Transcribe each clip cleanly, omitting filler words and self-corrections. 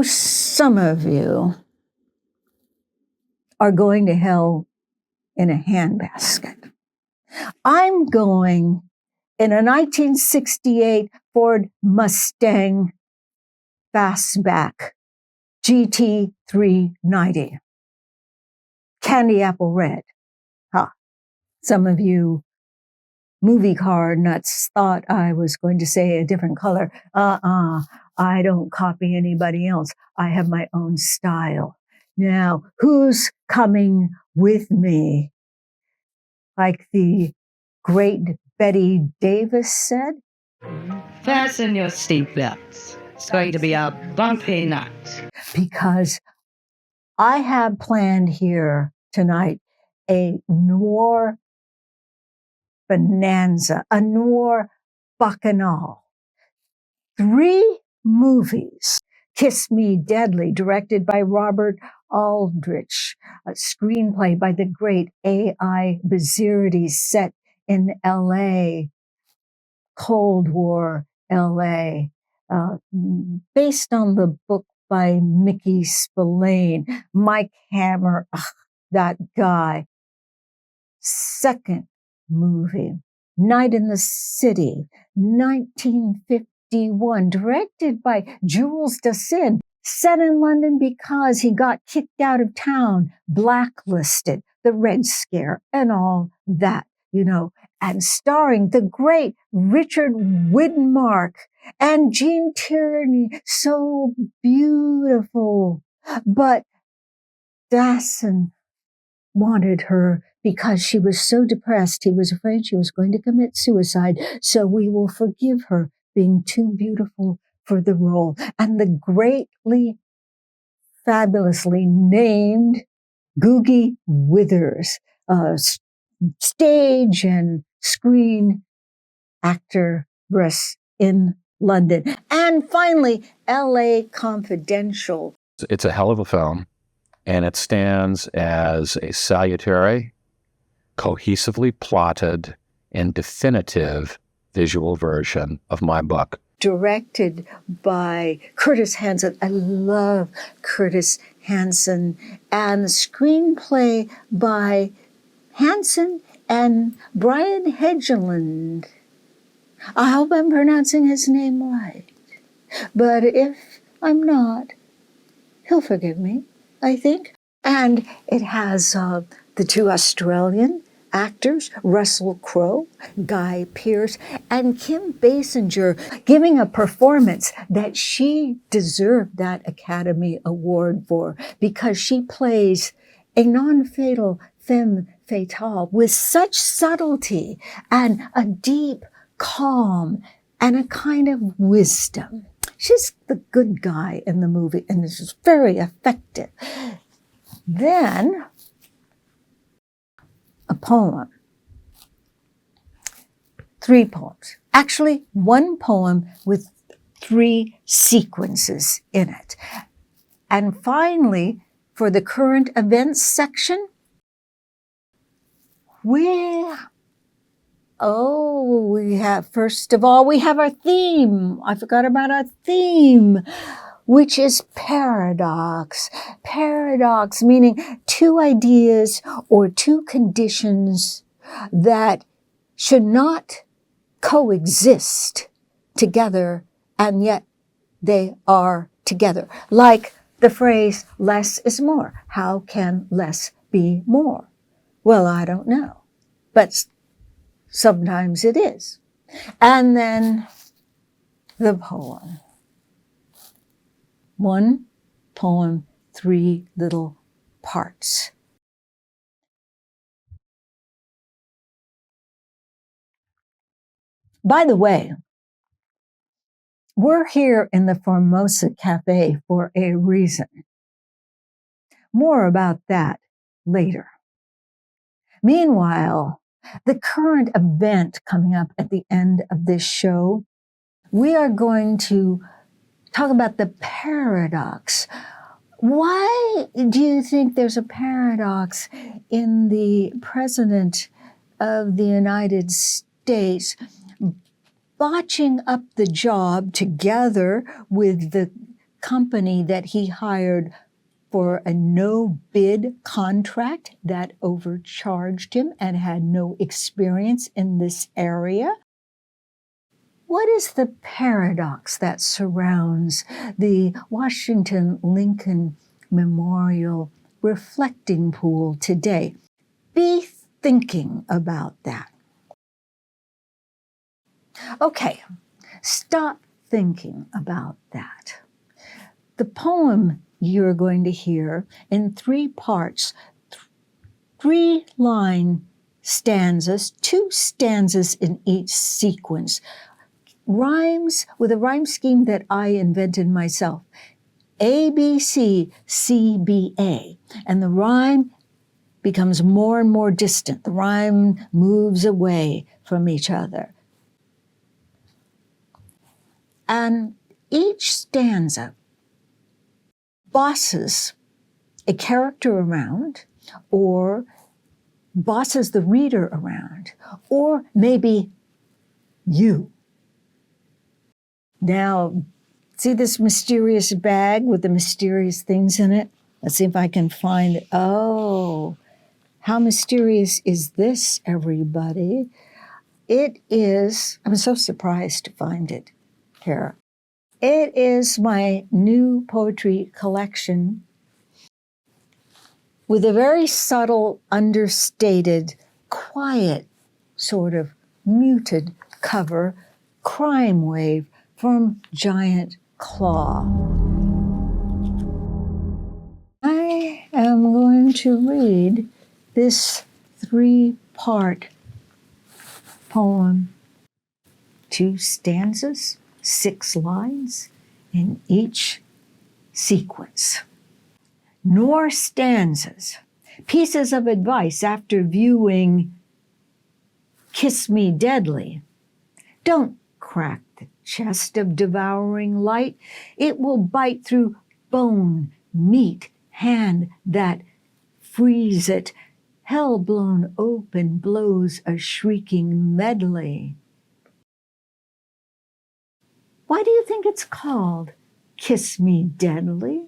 know, some of you are going to hell in a handbasket. I'm going in a 1968 Ford Mustang Fastback GT390, candy apple red. Some of you movie car nuts thought I was going to say a different color. I don't copy anybody else. I have my own style. Now, who's coming with me? Like the great Betty Davis said, fasten your seatbelts. It's going to be a bumpy night. Because I have planned here tonight a noir bonanza, a noir bacchanal. 3 movies. Kiss Me Deadly, directed by Robert Aldrich, a screenplay by the great A.I. Bazirides, set in L.A., Cold War L.A., based on the book by Mickey Spillane. Mike Hammer, that guy. Second movie, Night in the City, 1951, directed by Jules Dassin, set in London because he got kicked out of town, blacklisted, the Red Scare, and all that, you know, and starring the great Richard Widmark and Jean Tierney, so beautiful. But Dassin wanted her because she was so depressed. He was afraid she was going to commit suicide. So we will forgive her being too beautiful for the role. And the greatly, fabulously named Googie Withers, stage and screen actress in London. And finally, L.A. Confidential. It's a hell of a film, and it stands as a salutary, cohesively plotted, and definitive visual version of my book. Directed by Curtis Hanson. I love Curtis Hanson. And the screenplay by Hanson and Brian Hedgeland. I hope I'm pronouncing his name right. But if I'm not, he'll forgive me, I think. And it has the 2 Australian actors, Russell Crowe, Guy Pearce, and Kim Basinger, giving a performance that she deserved that Academy Award for, because she plays a non-fatal femme fatale with such subtlety and a deep calm and a kind of wisdom. She's the good guy in the movie, and this is very effective. Then, a poem. 3 poems. Actually, 1 poem with 3 sequences in it. And finally, for the current events section, first of all, we have our theme. I forgot about our theme, which is paradox. Paradox meaning 2 ideas or 2 conditions that should not coexist together, and yet they are together. Like the phrase, less is more. How can less be more? Well, I don't know, but sometimes it is. And then the poem. 1 poem, 3 little parts. By the way, we're here in the Formosa Cafe for a reason. More about that later. Meanwhile, the current event coming up at the end of this show, we are going to talk about the paradox. Why do you think there's a paradox in the President of the United States botching up the job together with the company that he hired for a no-bid contract that overcharged him and had no experience in this area? What is the paradox that surrounds the Washington Lincoln Memorial reflecting pool today? Be thinking about that. Okay, stop thinking about that. The poem you're going to hear in 3 parts, 3-line stanzas, 2 stanzas in each sequence, rhymes with a rhyme scheme that I invented myself. A, B, C, C, B, A. And the rhyme becomes more and more distant. The rhyme moves away from each other. And each stanza bosses a character around, or bosses the reader around, or maybe you. Now, see this mysterious bag with the mysterious things in it? Let's see if I can find it. Oh, how mysterious is this, everybody? It is, I'm so surprised to find it here. It is my new poetry collection with a very subtle, understated, quiet, sort of muted cover, Crime Wave from Giant Claw. I am going to read this 3-part poem, 2 stanzas, 6 lines in each sequence. Noir Stanzas, pieces of advice after viewing Kiss Me Deadly. Don't crack the chest of devouring light. It will bite through bone, meat, hand that frees it. Hell blown open blows a shrieking medley. Why do you think it's called Kiss Me Deadly?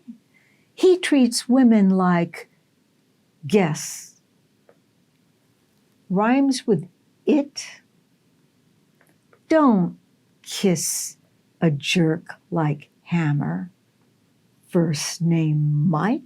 He treats women like guess. Rhymes with it. Don't kiss a jerk like Hammer. First name Mike.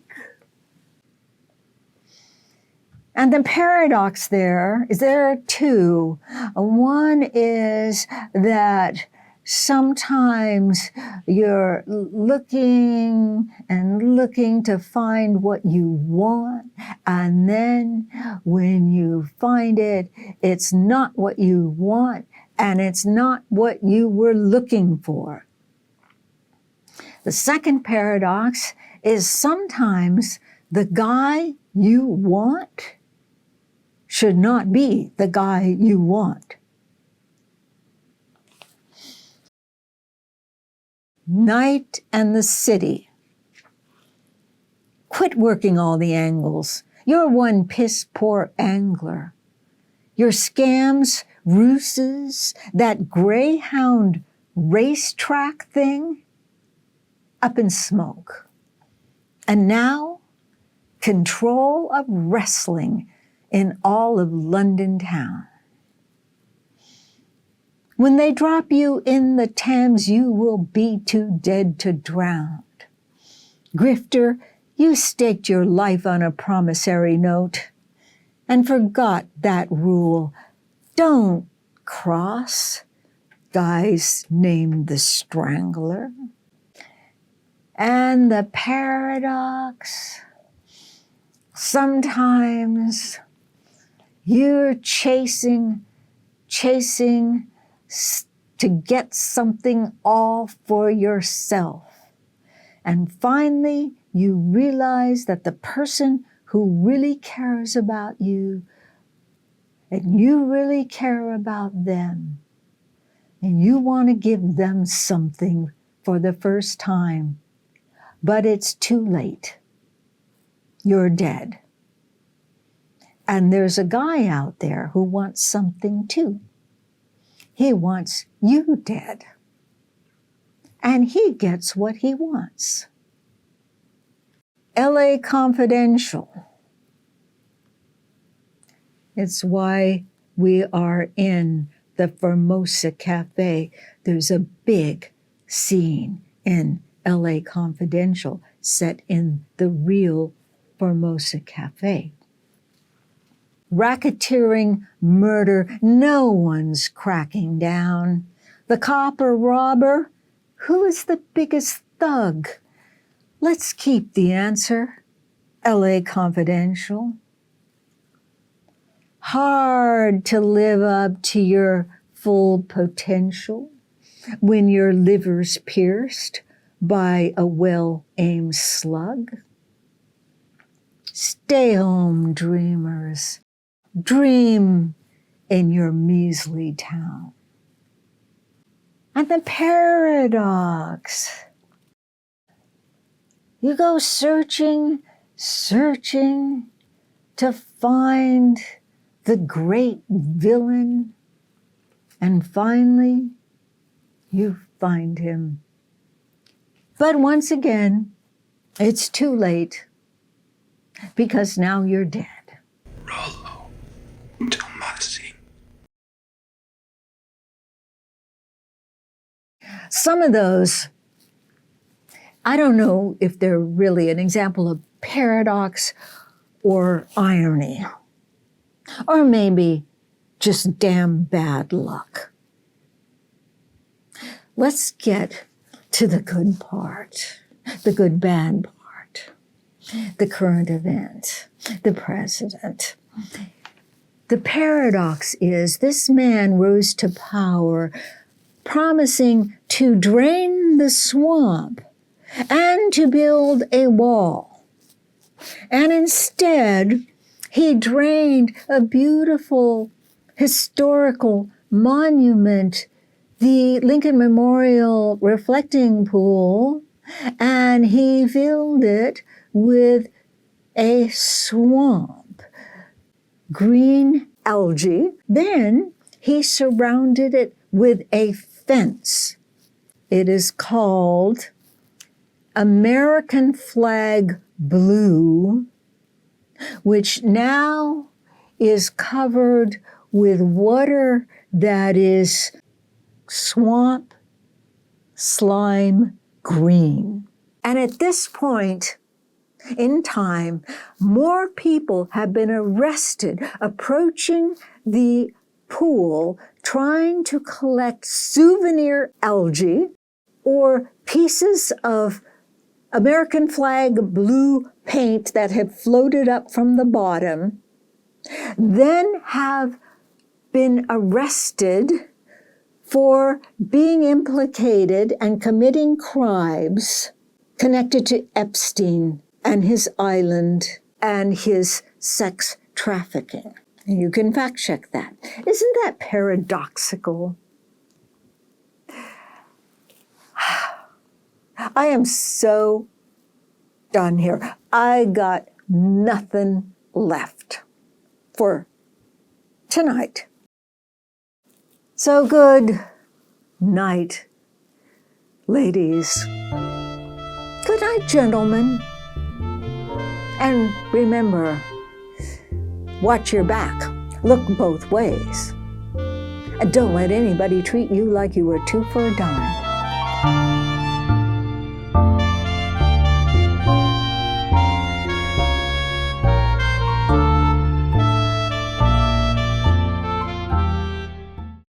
And the paradox there are 2. One is that sometimes you're looking and looking to find what you want, and then when you find it, it's not what you want, and it's not what you were looking for. The second paradox is sometimes the guy you want should not be the guy you want. Night and the city. Quit working all the angles. You're one piss-poor angler. Your scams, ruses, that Greyhound racetrack thing, up in smoke. And now, control of wrestling in all of London town. When they drop you in the Thames, you will be too dead to drown. Grifter, you staked your life on a promissory note and forgot that rule. Don't cross guys named the Strangler. And the paradox, sometimes you're chasing to get something all for yourself. And finally, you realize that the person who really cares about you, and you really care about them, and you want to give them something for the first time, but it's too late. You're dead. And there's a guy out there who wants something too. He wants you dead. and he gets what he wants. LA Confidential. It's why we are in the Formosa Cafe. There's a big scene in LA Confidential set in the real Formosa Cafe. Racketeering murder, no one's cracking down. The copper robber, who is the biggest thug? Let's keep the answer. LA Confidential. Hard to live up to your full potential when your liver's pierced by a well-aimed slug. Stay home, dreamers. Dream in your measly town. And the paradox. You go searching, searching to find the great villain, and finally you find him. But once again, it's too late, because now you're dead. Rollo Tomasi. Some of those, I don't know if they're really an example of paradox or irony, or maybe just damn bad luck. Let's get to the good part, the good bad part, the current event, the president. The paradox is this man rose to power promising to drain the swamp and to build a wall. And instead, he drained a beautiful historical monument, the Lincoln Memorial Reflecting Pool, and he filled it with a swamp, green algae. Then he surrounded it with a fence. It is called American Flag Blue, which now is covered with water that is swamp slime green. And at this point in time, more people have been arrested approaching the pool trying to collect souvenir algae or pieces of American flag blue paint that had floated up from the bottom, then have been arrested for being implicated and committing crimes connected to Epstein and his island and his sex trafficking. And you can fact check that. Isn't that paradoxical? I am so done here. I got nothing left for tonight. So good night, ladies. Good night, gentlemen. And remember, watch your back. Look both ways. And don't let anybody treat you like you were two for a dime.